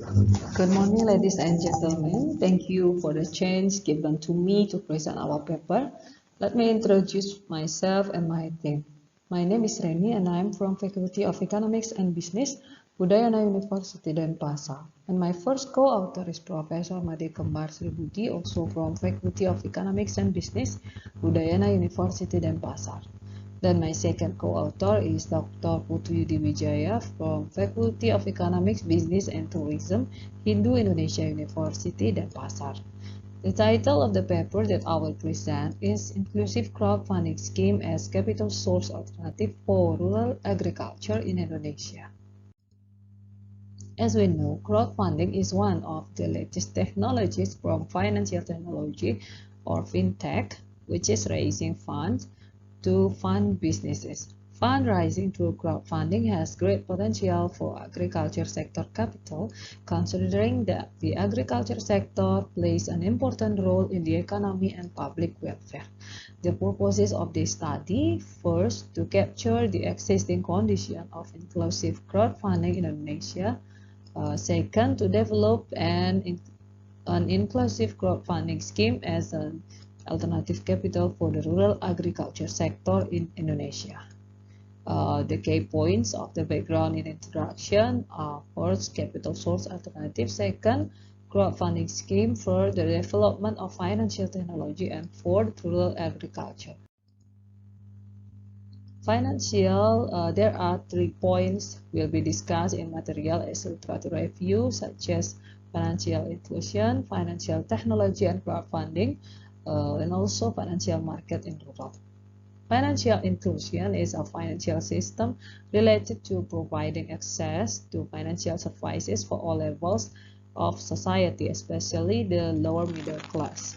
Good morning, ladies and gentlemen. Thank you for the chance given to me to present our paper. Let me introduce myself and my team. My name is Reni and I am from Faculty of Economics and Business, Udayana University Denpasar. And my first co-author is Professor Made Kembar Sribudi, also from Faculty of Economics and Business, Udayana University Denpasar. Then my second co-author is Dr. Putuyudi Wijaya from Faculty of Economics, Business and Tourism, Hindu Indonesia University, Denpasar. The title of the paper that I will present is Inclusive Crowdfunding Scheme as Capital Source Alternative for Rural Agriculture in Indonesia. As we know, crowdfunding is one of the latest technologies from financial technology or fintech, which is raising funds to fund businesses. Fundraising through crowdfunding has great potential for agriculture sector capital, considering that the agriculture sector plays an important role in the economy and public welfare. The purposes of this study: first, to capture the existing condition of inclusive crowdfunding in Indonesia; second, to develop an inclusive crowdfunding scheme as an alternative capital for the rural agriculture sector in Indonesia. The key points of the background in introduction are: first, capital source alternative; second, crowdfunding scheme for the development of financial technology; and fourth, rural agriculture. There are 3 points will be discussed in material as literature review, such as financial inclusion, financial technology and crowdfunding, and also financial market in rural. Financial inclusion is a financial system related to providing access to financial services for all levels of society, especially the lower middle class.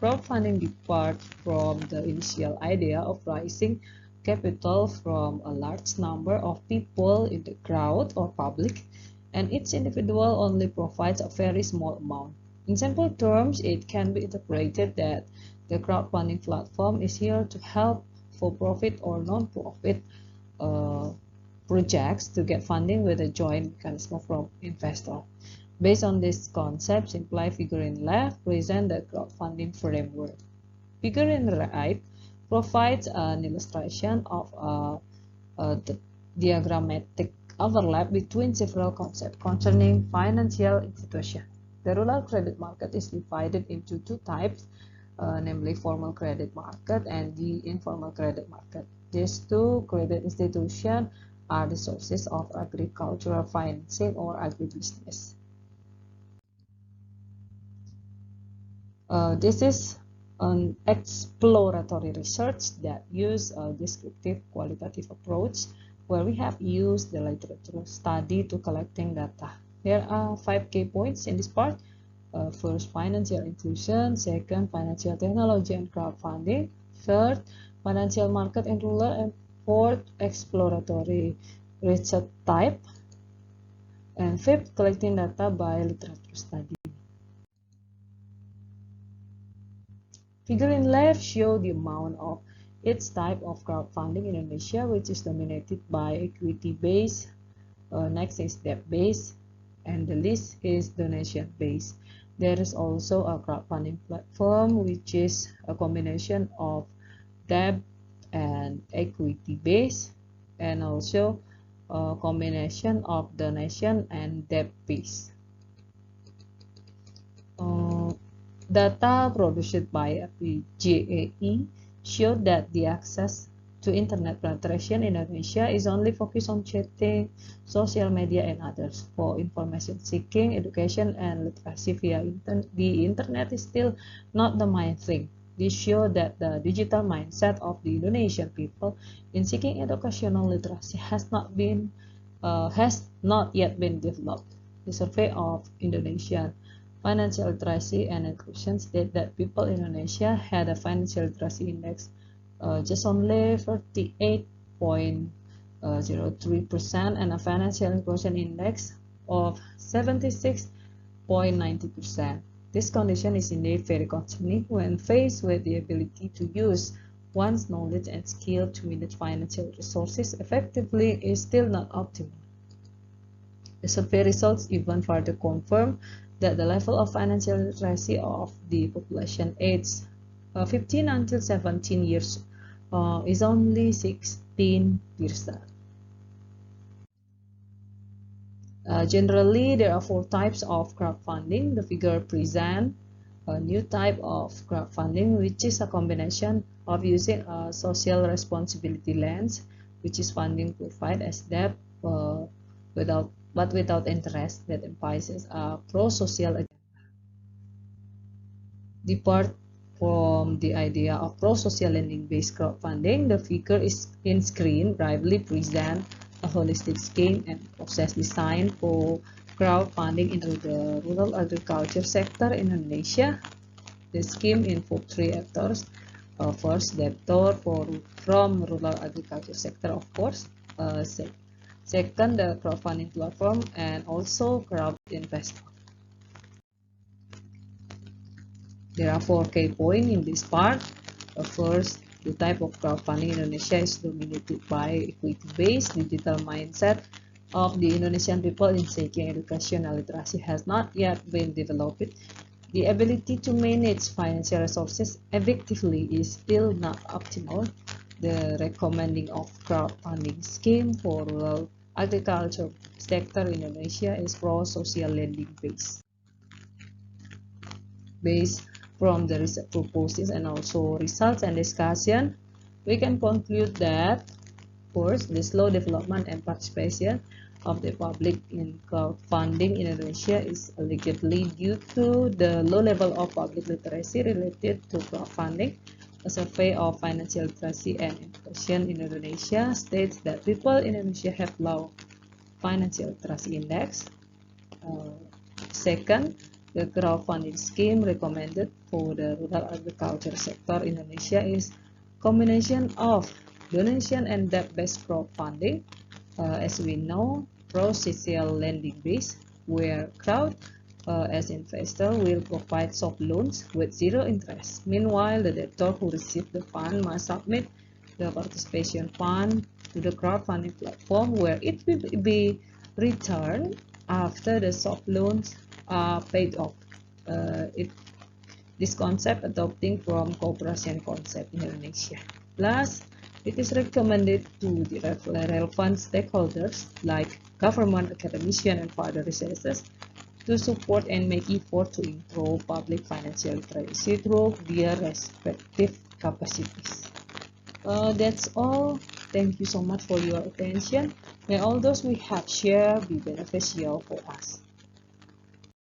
Crowdfunding departs from the initial idea of raising capital from a large number of people in the crowd or public, and each individual only provides a very small amount. In simple terms, it can be interpreted that the crowdfunding platform is here to help for-profit or non-profit projects to get funding with a joint mechanism from investor. Based on this concept, simplified figure in left present the crowdfunding framework. Figure in right provides an illustration of the diagrammatic overlap between several concepts concerning financial institutions. The rural credit market is divided into 2 types, namely formal credit market and the informal credit market. These 2 credit institutions are the sources of agricultural financing or agribusiness. This is an exploratory research that uses a descriptive qualitative approach, where we have used the literature study to collecting data. There are 5 key points in this part. First, financial inclusion; second, financial technology and crowdfunding; third, financial market and rural; and fourth, exploratory research type; and fifth, collecting data by literature study. Figure in left show the amount of each type of crowdfunding in Indonesia, which is dominated by equity-based, next is debt-based, and the least is donation-based. There is also a crowdfunding platform, which is a combination of debt and equity-based, and also a combination of donation and debt-based. Data produced by GAE showed that the access to internet penetration in Indonesia is only focused on chatting, social media, and others. For information seeking, education, and literacy via the internet is still not the main thing. This shows that the digital mindset of the Indonesian people in seeking educational literacy has not yet been developed. The survey of Indonesian financial literacy and inclusion state that people in Indonesia had a financial literacy index just only 38.03% and a financial inclusion index of 76.90%. This condition is indeed very concerning when faced with the ability to use one's knowledge and skill to manage financial resources effectively is still not optimal. The survey results even further confirm that the level of financial literacy of the population aged 15 until 17 years is only 16%. Generally, there are 4 types of crowdfunding. The figure presents a new type of crowdfunding, which is a combination of using a social responsibility lens, which is funding provided as debt without interest, that emphasizes a pro-social agenda. Depart from the idea of pro-social lending-based crowdfunding, the figure is in screen bravely present a holistic scheme and process designed for crowdfunding into the rural agriculture sector in Indonesia. The scheme involved 3 actors. First, debtor from rural agriculture sector, of course. Second, the crowdfunding platform, and also crowd investor. There are 4 key points in this part. First, the type of crowdfunding in Indonesia is dominated by equity-based digital mindset of the Indonesian people in seeking educational literacy has not yet been developed. The ability to manage financial resources effectively is still not optimal. The recommending of crowdfunding scheme for rural agriculture sector in Indonesia is pro-social lending based from the research proposals and also results and discussion, we can conclude that first, the slow development and participation of the public in crowdfunding in Indonesia is allegedly due to the low level of public literacy related to crowdfunding. A survey of financial literacy and education in Indonesia states that people in Indonesia have low financial literacy index. Second, the crowdfunding scheme recommended for the rural agriculture sector in Indonesia is combination of donation and debt-based crowdfunding. As we know, pro-social lending base, where crowd as investor will provide soft loans with 0 interest. Meanwhile, the debtor who received the fund must submit the participation fund to the crowdfunding platform, where it will be returned after the soft loans are paid off. This concept adopting from cooperation concept in Indonesia. Plus, it is recommended to the relevant stakeholders like government, academicians, and further researchers to support and make effort to improve public financial literacy through their respective capacities. That's all. Thank you so much for your attention. May all those we have shared be beneficial for us.